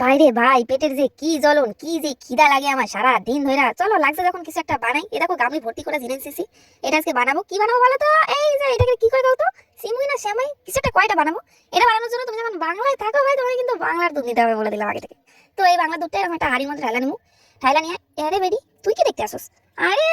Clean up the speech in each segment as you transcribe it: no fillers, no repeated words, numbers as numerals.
ভাই রে ভাই, পেটের যে কি জ্বলন, কি যে খিদা লাগে আমার সারা দিন ধইরা। চলো লাগছে যখন কিছু একটা বানাই। এ দেখো গামলি ভর্তি করে জিনিস দিছি। এটা আজকে বানাবো। কি বানাবো বলো তো? এই যে এটাকে কি করে দাও তো? সিমুই না শ্যামাই কিছু একটা কয়টা বানাবো। এটা বানানোর জন্য তুমি যখন বাংলায় থাকো ভাই, তোমাকে কিন্তু বাংলার দুধ নিতে হবে বলে দিলাম আগে থেকে। তো এই বাংলা দুধটা এরকম একটা হাড়ির মধ্যে ঢালা নিবো। ঢালা নিয়ে আরে বেডি তুই কি দেখতে আসোস? আরে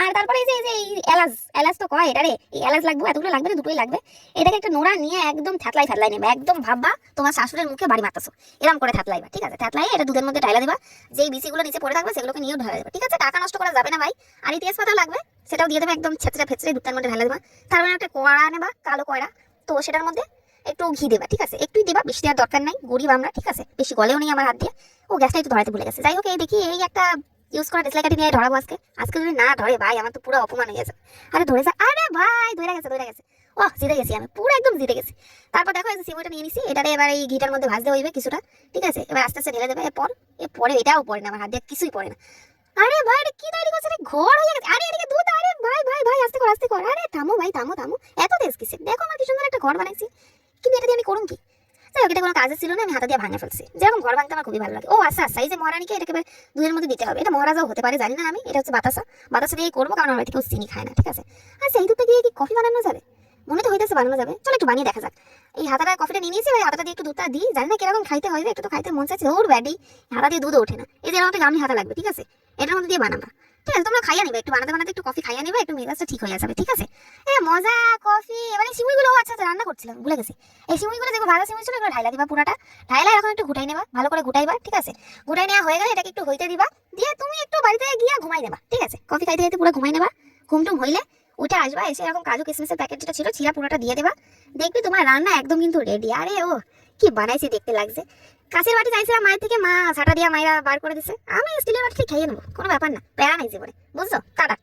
আর তারপরে এই যে এলাচ, এলাচ তো কয় এটা রে, এই এলাচ লাগবে, এতগুলো লাগবে না, দুটোই লাগবে। এটাকে একটা নোড়া নিয়ে একদম থাতলাই থাতলাই নেবে, একদম ভাববা তোমার শাশুড়ের মুখে বাড়ি মারতেছো এরকম করে থাতলাইবা, ঠিক আছে? থাতলাই এটা দুধের মধ্যে ঢালা দিবা। যেই বিচিগুলো নিচে পড়ে থাকবে সেগুলোকে নিয়েও ঢালা দেবা, ঠিক আছে? টাকা নষ্ট করা যাবে না ভাই। আর এই তেজপাতাও লাগবে, সেটাও দিয়ে দেবে, একদম ছেঁচড়ে ফেচড়ে দুধটার মধ্যে ঢালা দেবা। তারপরে একটা কড়া নেবা, কালো কড়া। তো সেটার মধ্যে একটু ঘি দেবা, ঠিক আছে? একটুই দিবা, বেশি দেওয়ার দরকার নাই, গরিব আমরা, ঠিক আছে? বেশি গলেও নেই আমার হাত দিয়ে। ও গ্যাসটা একটু ধরাতে ভুলে গেছে। যাই হোক, এই দেখি এই একটা ইউজ করা ডিসলাইকাটি নিয়ে ধরাবো আজকে। আজকে যদি না ধরে ভাই, আমার তো পুরো অপমান হয়ে গেছে। আরে ধরে যা, আরে ভাই ধরে গেছে, ধরে গেছে। ও জিতে গেছি আমি, পুরো একদম জিতে গেছি। তারপর দেখো এই যে সিমইটা নিয়ে নিছি, এটারে এবার এই ঘিটার মধ্যে ভাজতে হইবে কিছুটা, ঠিক আছে? এবার আস্তে আস্তে ঢেলে দেবে। এরপরে এটাও পড়ে না, আমার হাত দিয়ে কিছুই পড়ে না। আরে ভাই এটা কি তৈরি করছে রে? ঘর হয়ে গেছে। আরে এদিকে দুধ, আরে ভাই ভাই ভাই আস্তে কর, আস্তে কর। আরে থামো ভাই, থামো থামো, এত তেজ কিসে? দেখো আমার কি সুন্দর একটা ঘর বানাইছি, কিন্তু এটা দিয়ে আমি করুন কি? যাই হোক, এটা কোনো কাজে ছিল না, আমি হাতে দিয়ে ভাঙে ফেলছি। যেরকম ঘর ভাঙতে আমার খুবই ভালো লাগে। ও আচ্ছা আচ্ছা, এই যে মহারানীকে এটাকে এবার দুধের মধ্যে দিতে হবে। এটা মহারাজাও হতে পারে, জানি না আমি। এটা হচ্ছে বাতাসা, বাতাসা দিয়ে করবো, কারণ আমার কেউ চিনি খায় না, ঠিক আছে? আচ্ছা, এই দুধটা দিয়ে কি কফি বানানো যাবে? মনে তো হইতেছে বানানো যাবে। চলো একটু বানিয়ে দেখা যাক। এই হাতাটা কফিটা নিয়ে নিয়েছি, ওই হাতাটা দিয়ে একটু দুধটা দিই। জানি না কিরকম খাইতে হয়, একটু তো খাইতে মন চাইছে। ওর ব্যাডি হাতা দিয়ে দুধ ওঠে না। এই যে এরকম একটা গামলি হাতা লাগবে, ঠিক আছে? এটার মধ্যে দিয়ে বানাবা, ঠিক আছে? তোমরা খাইয়া নিবে, একটু বানাতে বানাতে একটু কফি খাইয়া নিবে, একটু মেজাজটা ঠিক হয়ে যাবে, ঠিক আছে? মজা। কফি এবারে সিমুইগুলো, আচ্ছা আচ্ছা, রান্না করছিলাম ভুলে গেছি। এই সিমুইগুলো যেগুলো ভাজা সিমুই ছিল, এগুলো ঢাইলা দিবা পুরাটা। ঢাইলা এখন একটু ঘুটাই নেবা, ভালো করে ঘুটাইবা, ঠিক আছে? ঘুটাই নেওয়া হয়ে গেলে এটাকে একটু হইতে দিবা। দিয়ে তুমি একটু বাড়িতে গিয়া ঘুমাই নেবা, ঠিক আছে? কফি খাইতে খাইতে পুরো ঘুমাই নেবা। ঘুমটুম হইলে উঠে আসবা, এসে এরকম কাজু কিশমিশের প্যাকেট যেটা ছিল ছিঁড়া পুরোটা দিয়ে দেবা। দেখবি তোমার রান্না একদম কিন্তু রেডি। আরে ও কি বানাইছি দেখতে লাগছে। কাঁচের বাটি চাইছিলাম মায়ের থেকে, মা ঝাঁটা দিয়া মায়েরা বার করে দিছে। আমি স্টিলের বাটি খেয়ে নেবো, কোনো ব্যাপার না, প্যারা নাই জীবনে, বুঝছো? টাটা।